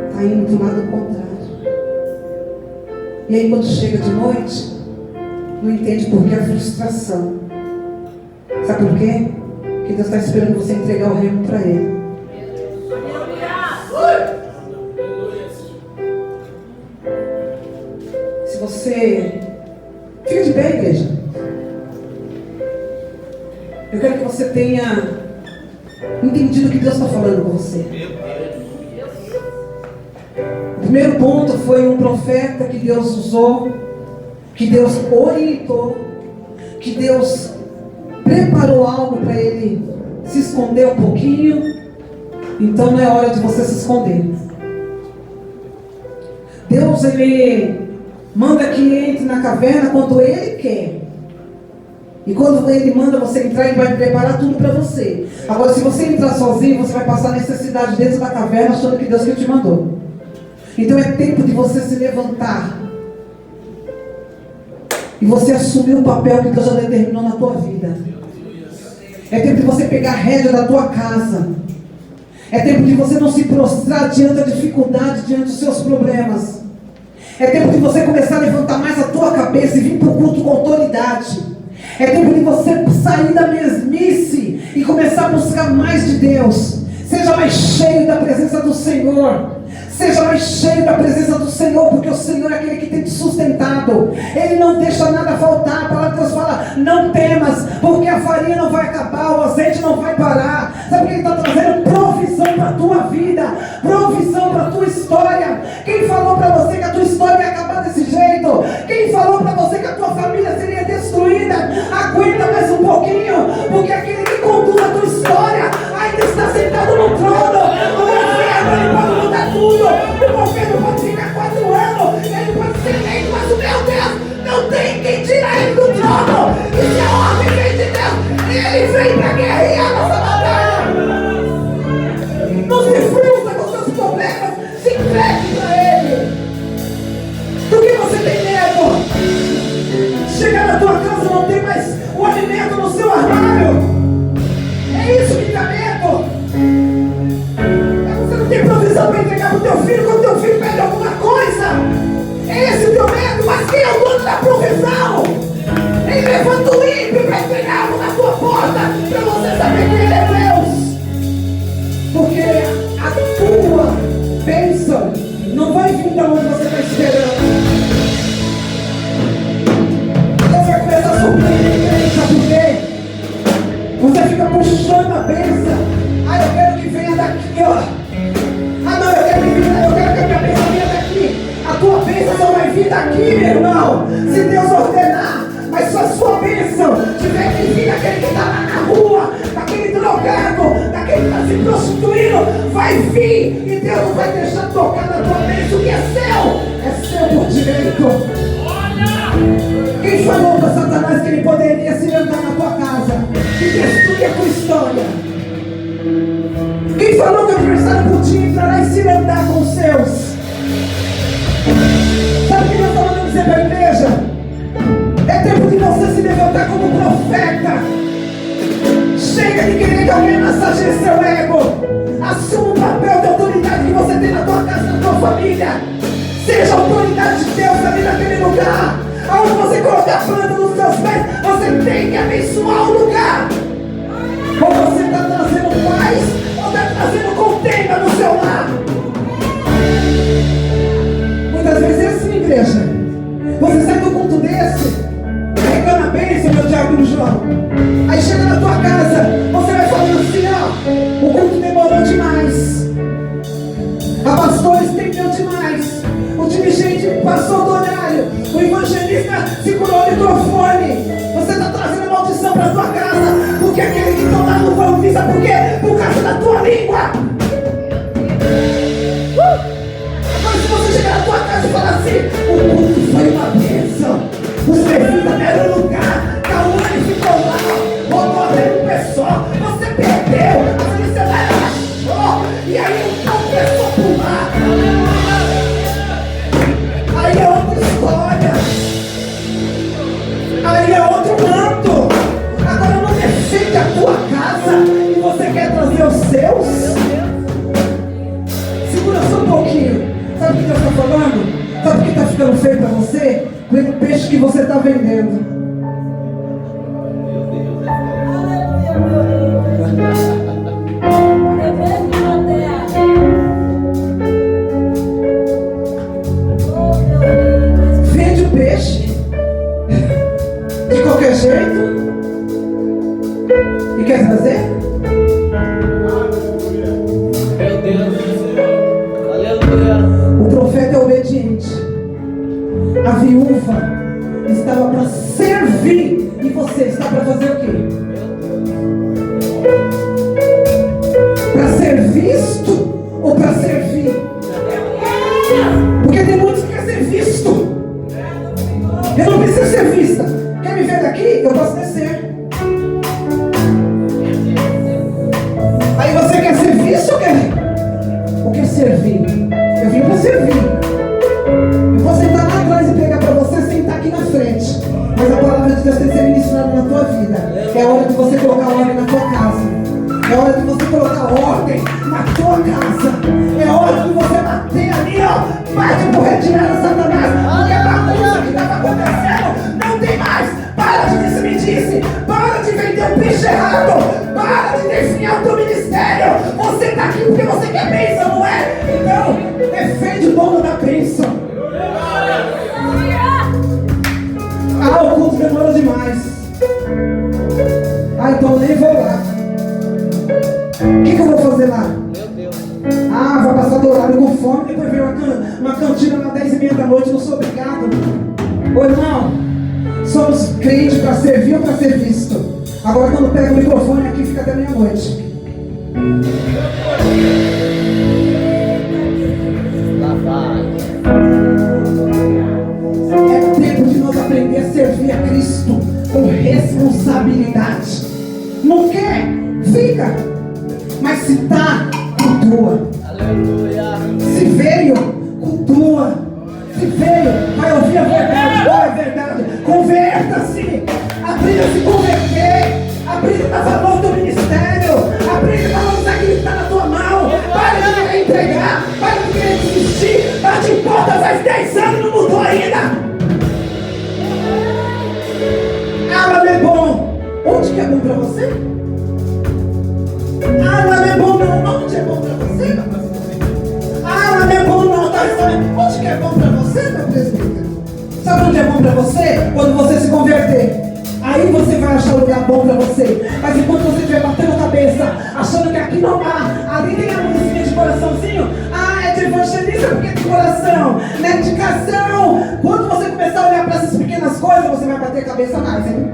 está indo para o lado contrário. E aí quando chega de noite, não entende por que a frustração. Sabe por quê? Porque Deus está esperando você entregar o remo para Ele. Se você... Fica de pé, igreja. Eu quero que você tenha entendido o que Deus está falando com você. O primeiro ponto foi um profeta que Deus usou, que Deus orientou, que Deus preparou algo para ele se esconder um pouquinho. Então não é hora de você se esconder. Deus, Ele manda que entre na caverna quando Ele quer. E quando Ele manda você entrar, Ele vai preparar tudo para você. Agora, se você entrar sozinho, você vai passar necessidade dentro da caverna, achando que Deus que te mandou. Então é tempo de você se levantar e você assumir o papel que Deus já determinou na tua vida. É tempo de você pegar a rédea da tua casa. É tempo de você não se prostrar diante da dificuldade, diante dos seus problemas. É tempo de você começar a levantar mais a tua cabeça e vir para o culto com autoridade. É tempo de você sair da mesmice e começar a buscar mais de Deus. Seja mais cheio da presença do Senhor. Seja mais cheio da presença do Senhor, porque o Senhor é aquele que tem te sustentado. Ele não deixa nada faltar. A palavra de Deus fala: não temas, porque a farinha não vai acabar, o azeite não vai parar. Sabe o que Ele está trazendo? Provisão para a tua vida, provisão para a tua história. Quem falou para você que a tua história ia acabar desse jeito? Quem falou para você que a tua família seria destruída? Aguenta mais um pouquinho, porque aquele que conduz a tua história ainda está sentado no trono. O governo, ele pode mudar tudo. O governo pode ficar 4 anos, ele pode ser eleito, mas o meu Deus não tem quem tira ele do trono. E se a ordem vem de Deus, ele vem para guerrear a nossa batalha. Não se frustra com os seus problemas, se entregue para ele. Do que você tem medo? Chegar na tua casa não tem mais o alimento no seu armário. É isso que dá medo. Você não tem provisão para entregar para o teu filho quando o teu filho pede alguma coisa. É esse o teu medo, mas quem é o dono da provisão? Ele levanta o ímpio para entregar algo na tua porta, para você saber que ele é Deus. Porque a tua bênção não vai vir da onde você está esperando. Deus vai começar a surpreender, sabe por quê? Você fica puxando a bênção. Ah, eu quero que venha daqui, ó. Ah, não, eu quero que a minha bênção venha daqui. A tua bênção só vai vir daqui, meu irmão, se Deus ordenar. Mas se a sua bênção tiver que vir daquele que está lá na rua, daquele drogado, daquele que está se prostituindo, vai vir. E Deus não vai deixar tocar na tua bênção, que é seu por direito. Quem falou para Satanás que ele poderia se levantar na tua casa e destruir a tua história? Quem falou que o adversário podia entrar lá e se levantar com os seus? Sabe o que nós estamos falando dizer para a igreja? É tempo de você se levantar como profeta. Chega de querer que alguém massageie seu ego. Assuma o papel de autoridade que você tem na tua casa, na tua família. Seja a autoridade de Deus ali naquele lugar. Aonde você colocar a planta nos seus pés, você tem que abençoar o lugar. Ou você está trazendo paz, ou está trazendo contenda no seu lar. Muitas vezes é assim, igreja. Você sai do culto desse, carregando a bênção, meu diabo João. Aí chega na tua casa, você vai falando assim, ó, o culto demorou demais. A pastora estendeu demais. O dirigente passou do horário. O evangelista segurou o microfone. Você está trazendo maldição para a tua casa, porque aquele que está lá não vai ouvir. Sabe por quê? Por causa da tua língua. Agora se você chegar na tua casa e falar assim, o culto foi uma bênção, os levitas deram lugar, Cauane ficou lá, rodou até no pessoal, você perdeu, a felicidade achou, e aí o povo começou a pular. Aí é outra história. Aí é outro manto. Agora não defende a tua casa e você quer trazer os seus? Segura só um pouquinho. Sabe o que Deus está falando? Sabe o que está ficando feio para você? Pelo peixe que você está vendendo. Vende o peixe de qualquer jeito e quer trazer? Meu Deus, aleluia. O profeta é obediente. A viúva estava para servir e você está para fazer o quê? Para ser visto ou para servir? Porque tem muitos que querem ser visto. Eu não preciso ser vista. Quer me ver daqui? Eu posso descer. Aí você quer ser visto ou quer servir? Eu vim para servir. Eu vou sentar lá atrás e pegar para você sentar aqui na frente. Mas a palavra de Deus tem que ser ministrada na tua vida. É hora de você colocar ordem na tua casa. É hora de você colocar ordem na tua casa. É hora de você bater ali, ó. Bate por retirar a Satanás. Porque a bagunça que estava acontecendo não tem mais. Para de disse-me-disse. Para de vender o peixe errado. Para de definhar o teu ministério. Você está fome, depois veio uma cantina às 10h30 da noite, não sou obrigado. Ô irmão, somos crentes para servir ou para ser visto. Agora quando pega o microfone aqui, fica até meia-noite. Lá vai. É tempo de nós aprender a servir a Cristo com responsabilidade. Não quer? Fica. Mas se tá, cultua. Aleluia. Se veio, cultua. Se veio, vai ouvir a verdade. Qual é a verdade? Converta-se. Aprenda a se converter. Aprenda a dar valor do ministério. Aprenda a usar aquilo que está na tua mão. Para de querer entregar. Para de querer desistir. Bate em porta faz 10 anos e não mudou ainda. Ah, mas é bom. Onde que é bom para você? Ah, mas é bom não. Onde é bom para você? Ah, mas é bom não. Onde que é bom para você, meu presbítero? Sabe onde é bom para você? Quando você se converter. Aí você vai achar um lugar bom para você. Mas enquanto você estiver batendo a cabeça, achando que aqui não há, ali tem a musiquinha de coraçãozinho. Ah, é de evangelista porque tem coração. Não é dedicação. Quando você começar a olhar para essas pequenas coisas, você vai bater a cabeça mais, hein?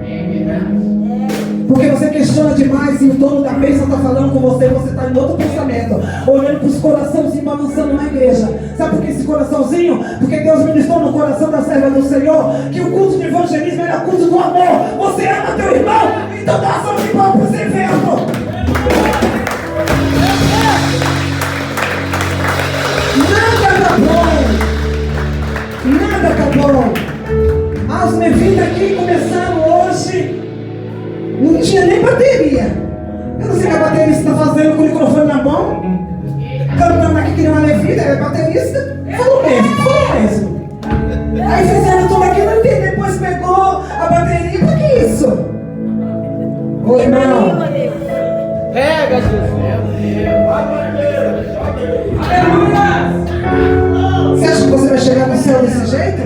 Porque você questiona demais e o dono da bênção está falando com você e você está em outro pensamento, olhando para os coraçãozinhos balançando na igreja. Sabe por que esse coraçãozinho? Porque Deus ministrou no coração da serva do Senhor que o culto de evangelismo era culto do amor. Você ama teu irmão, então dá só de pau para esse evento. Nada tá bom. Nada tá bom. As meus aqui começaram hoje. Não tinha nem bateria. Eu não sei o que a baterista está fazendo com o microfone na mão. Cantando aqui que nem uma levida, é baterista. Falou mesmo. Aí fizeram tudo aquilo e depois pegou a bateria. Por que isso? Ô irmão. Pega, Jesus. Você acha que você vai chegar no céu desse jeito?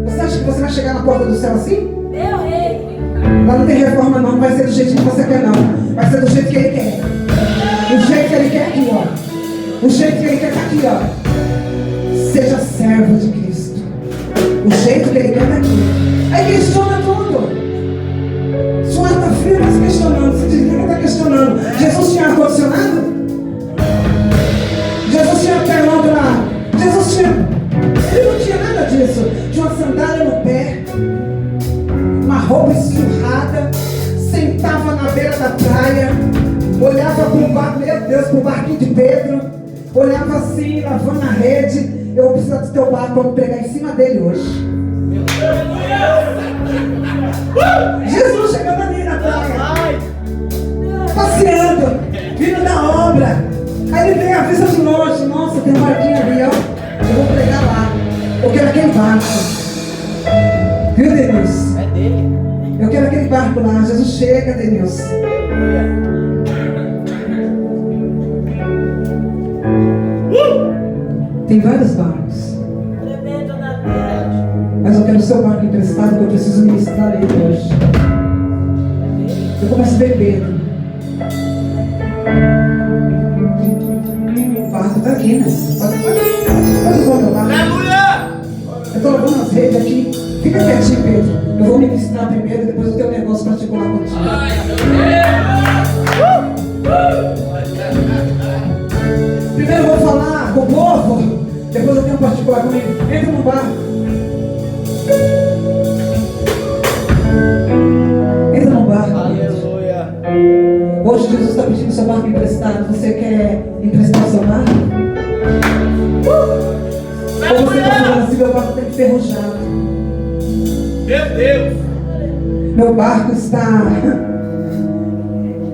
Você acha que você vai chegar na porta do céu assim? Meu rei. Lá não tem reforma não vai ser do jeitinho que você quer não. Vai ser do jeito que ele quer. O jeito que ele quer aqui, ó. O jeito que ele quer tá aqui, ó. Seja servo de Cristo. O jeito que ele quer tá aqui. Aí questiona tudo. Sua tá frio, mas questionando. Se desliga, tá questionando. Jesus tinha ar-condicionado? Jesus tinha pelado lá. Jesus tinha... Ele não tinha nada disso. Tinha uma sandália no pé. Uma roupa essurrada, sentava na beira da praia, olhava para o barco, meu Deus, para o barquinho de Pedro, olhava assim, lavando a rede. Eu vou precisar do teu barco para me pegar em cima dele hoje. Jesus chegando ali na praia, passeando, vindo da obra. Aí ele vem, avisa de longe, nossa, tem um barquinho ali, ó, eu vou pregar lá. Eu quero aquele barco. Viu, Denilson? É dele. Eu quero aquele barco lá. Jesus chega, Denilson. Tem vários barcos. Tremendo na terra. Mas eu quero o seu barco emprestado, que eu preciso ministrar ele hoje. Eu começo a beber. O barco está aqui, né? Pode usar o meu barco. Eu estou lavando as redes aqui. Fica quietinho, Pedro. Eu vou ministrar primeiro, depois eu tenho um negócio particular contigo. Primeiro eu vou falar com o povo, depois eu tenho um particular comigo. Entra no barco. Entra no barco. Aleluia. Hoje Jesus está pedindo seu barco emprestado. Você quer emprestar o seu barco? Ou você está falando assim, meu barco está enferrujado. Meu Deus. Meu barco está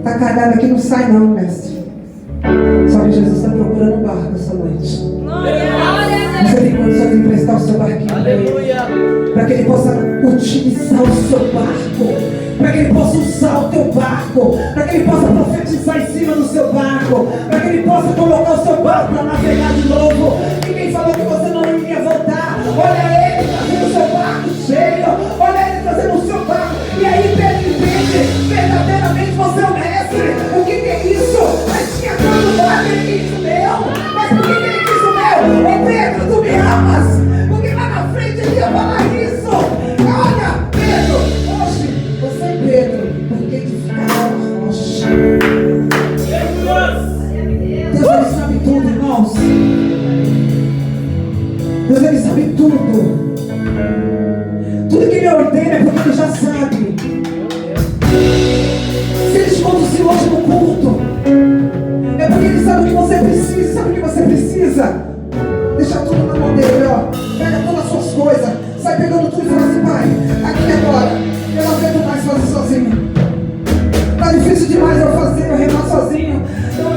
cagado aqui, não sai não, mestre. Só que Jesus está procurando um barco essa noite. Você tem condições de emprestar o seu barquinho Aleluia. para que ele possa utilizar o seu barco, para que ele possa usar o teu barco, para que ele possa profetizar em cima do seu barco, para que ele possa colocar o seu barco para navegar de novo. Ninguém falou que você não iria voltar. Olha ele trazendo o seu barco cheio, olha ele trazendo o seu barco, e aí verdadeiramente você é o mestre. O que é isso? Mas tinha tanto barco, ele disse, meu. precisa, sabe o que você precisa? Deixa tudo na mão dele, ó. Pega todas as suas coisas, sai pegando tudo e fala assim: Pai, aqui agora, eu não aguento mais fazer sozinho. Tá difícil demais eu fazer, eu remar sozinho.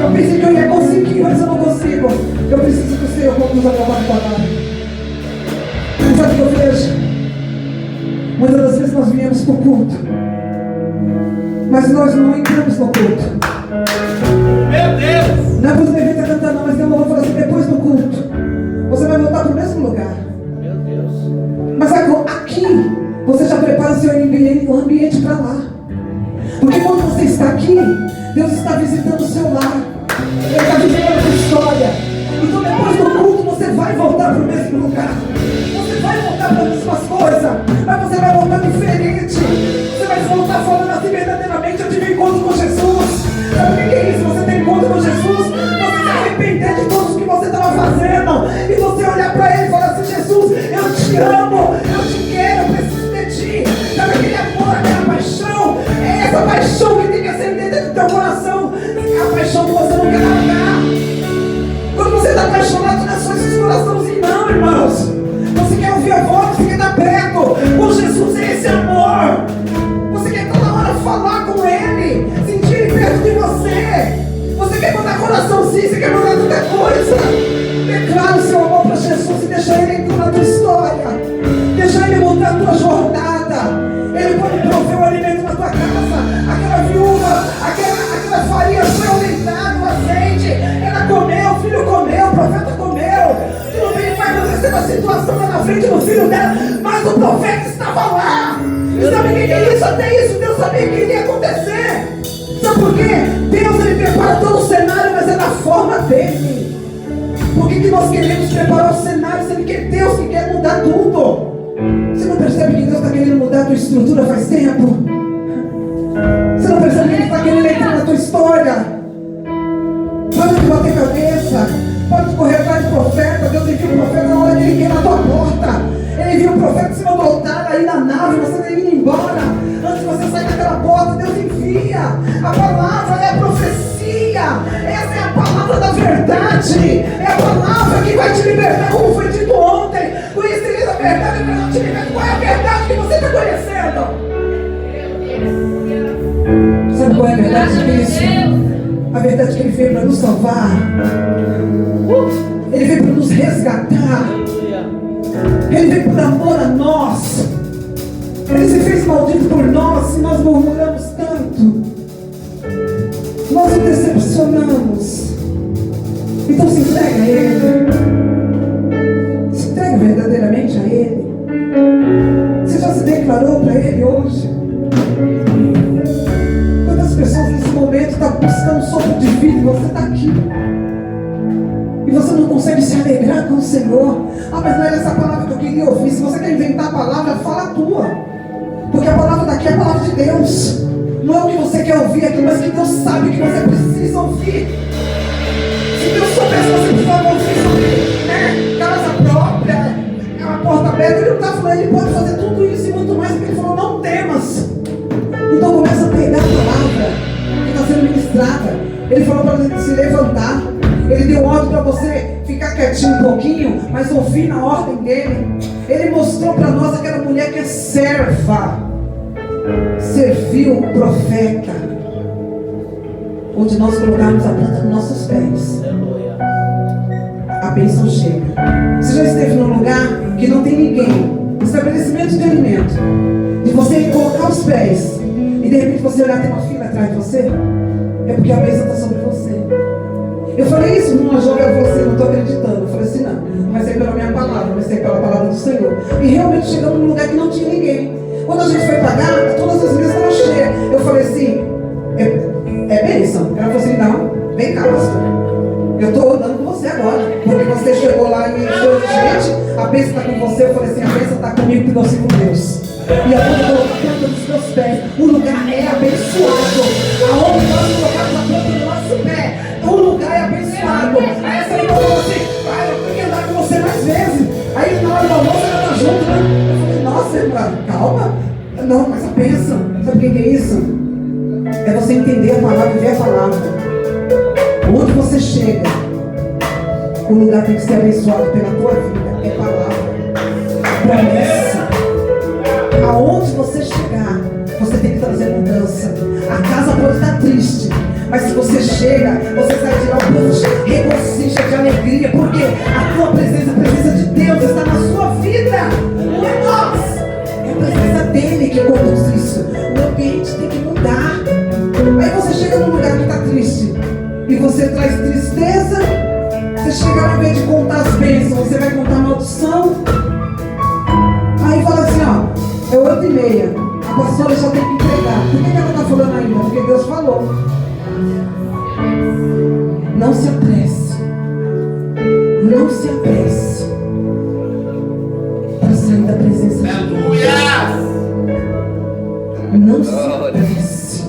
Eu pensei que eu ia conseguir, mas eu não consigo. Eu preciso que o Senhor conduza a minha batalha. Mas sabe o que eu vejo? Muitas das vezes nós viemos para o culto, mas nós não entramos no culto. Meu Deus! Não é para os bebês estar cantando, não, mas tem uma vou falar assim: depois do culto, você vai voltar para o mesmo lugar. Meu Deus! Mas aqui, você já prepara o seu ambiente para lá. Porque quando você está aqui, Deus está visitando o seu lar. Ele está visitando a sua história. Então depois do culto, você vai voltar para o mesmo lugar. Você vai voltar para as mesmas coisas, mas você vai voltar diferente. Você vai voltar falando assim: verdadeiramente eu tive encontro com Jesus. Sabe o que é isso? Você tem encontro com Jesus, você se arrepender de tudo que você estava fazendo, e você olhar para Ele e falar assim: Jesus, eu te amo, eu te quero, eu preciso de Ti. Sabe aquele amor, aquela paixão? É essa paixão que tem que acender dentro do teu coração. É a paixão que você não quer largar. Quando você está apaixonado, não é só esse coraçãozinho, não, irmãos. Você quer ouvir a voz, você quer estar perto. O Jesus é esse amor. Você quer toda hora falar com Ele, sentir Ele perto de você. Você quer mandar coraçãozinho, você quer mandar tanta coisa. Declara o seu amor para Jesus e deixa Ele entrar na tua história. Deixa Ele mudar a tua jornada. Ele pode prover o alimento na tua casa. Aquela viúva, aquela farinha foi aumentada, o azeite. Ela comeu, o filho comeu, o profeta comeu. Tudo bem, vai acontecer uma situação lá na frente do filho dela, mas o profeta estava lá. E sabe o que é isso? Até isso Deus sabia que iria acontecer. Sabe por quê? Deus, Ele prepara todo o cenário, mas é da forma dele. Por que nós queremos preparar o cenário, sendo que é Deus que quer mudar tudo? Você não percebe que Deus está querendo mudar a tua estrutura faz tempo? Você não percebe que Ele está querendo entrar na tua história? Para de bater cabeça, para de correr atrás de profeta. Deus envia o profeta na hora que Ele quer na tua porta. Ele envia o profeta em cima do altar, aí na nave, você está indo embora. Antes de você sair daquela porta, Deus envia. A palavra é a profecia. Essa é a palavra da verdade. É a palavra que vai te libertar, como foi dito ontem. Conhecereis a verdade, mas não te liberta. Qual é a verdade que você está conhecendo? Sabe qual é a verdade disso? A verdade é que Ele veio para nos salvar. Ele veio para nos resgatar. Ele veio por amor a nós. Ele se fez maldito por nós. E nós murmuramos tanto, nós o decepcionamos. Então se entrega a Ele. Se entrega verdadeiramente a Ele. Você já se declarou para Ele hoje? Quantas pessoas nesse momento estão buscando um sopro de vida e você está aqui? E você não consegue se alegrar com o Senhor. Ah, mas não era essa palavra que eu queria ouvir. Se você quer inventar a palavra, fala a tua. Porque a palavra daqui é a palavra de Deus. Não é o que você quer ouvir aqui, mas que Deus sabe que você precisa ouvir. Se Deus soubesse que você precisava ouvir sobre casa própria, uma porta aberta, Ele não está falando, Ele pode fazer tudo isso e muito mais, porque Ele falou: não temas. Então começa a pegar a palavra que está sendo ministrada. Ele falou para você se levantar. Ele deu ordem para você ficar quietinho um pouquinho, mas ouvir na ordem dele. Ele mostrou para nós aquela mulher que é serva. Serviu o profeta. Onde nós colocarmos a planta dos nossos pés, a bênção chega. Você já esteve num lugar que não tem ninguém, estabelecimento de alimento, de você colocar os pés e de repente você olhar, tem uma fila atrás de você? É porque a bênção está sobre você. Eu falei isso numa joga a você, não estou acreditando. Eu falei assim: não vai ser pela minha palavra, vai ser pela palavra do Senhor. E realmente chegamos num lugar que não tinha ninguém. Quando a gente foi pagar, todas as mesas estavam cheias. Eu falei assim: é bênção? Ela falou assim: não, vem cá, pastor. Eu estou andando com você agora. Porque você chegou lá e encheu de gente, a bênção está com você. Eu falei assim: a bênção está comigo porque eu sigo Deus. E eu vou colocar a planta dos meus pés. O lugar é abençoado. Aonde nós colocamos a planta do nosso pé, o lugar é abençoado. Aí essa irmã falou assim: eu tenho que andar com você mais vezes. Aí na hora do almoço ela está junto, né? Eu falei: nossa, irmã, calma. Não, mas a bênção, sabe o que é isso? É você entender a palavra e ver a palavra. Onde você chega, O lugar tem que ser abençoado pela tua vida. É palavra. Promessa. Aonde você chegar, você tem que trazer mudança. A casa pode estar triste, mas se você chega, você sai de lá regocija de alegria, porque a tua presença, a presença de Deus está na sua vida. Não é nós, é a presença dele que conduz isso. O ambiente tem que mudar. Aí você chega num lugar que está triste e você traz tristeza. Você chega lá, ao invés de contar as bênçãos, você vai contar maldição. Aí fala assim, ó, é 8h30. A pastora já tem que entregar. Por que ela está falando ainda? Porque Deus falou. Não se apresse. Não se apresse para sair da presença de Deus. Não se apresse.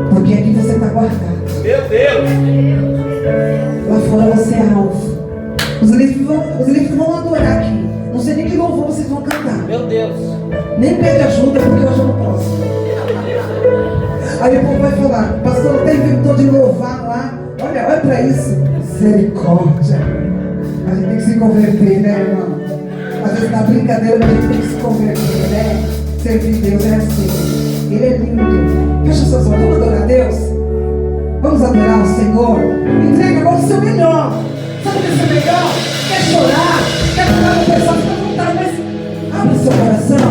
Porque aqui você está guardado. Meu Deus. Lá fora você é alvo. Os líderes vão adorar aqui. Não sei nem que louvor vocês vão cantar. Meu Deus. Nem pede ajuda, porque hoje eu não posso. Aí o povo vai falar, pastor, até inventou de louvar lá. Olha para isso. Misericórdia. A gente tem que se converter, né, irmão? Às vezes na brincadeira a gente tem que se converter, né? Servir Deus é assim. Ele é lindo. Fecha suas mãos, vamos adorar a Deus? Vamos adorar o Senhor? Entrega agora o seu melhor. Sabe o que é o seu melhor? Quer chorar? Quer falar no pessoal? Fica à vontade, mas abra seu coração.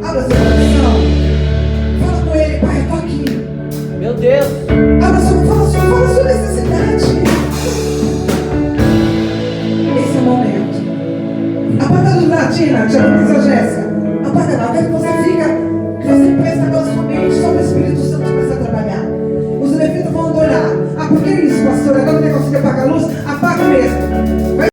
Abra seu coração.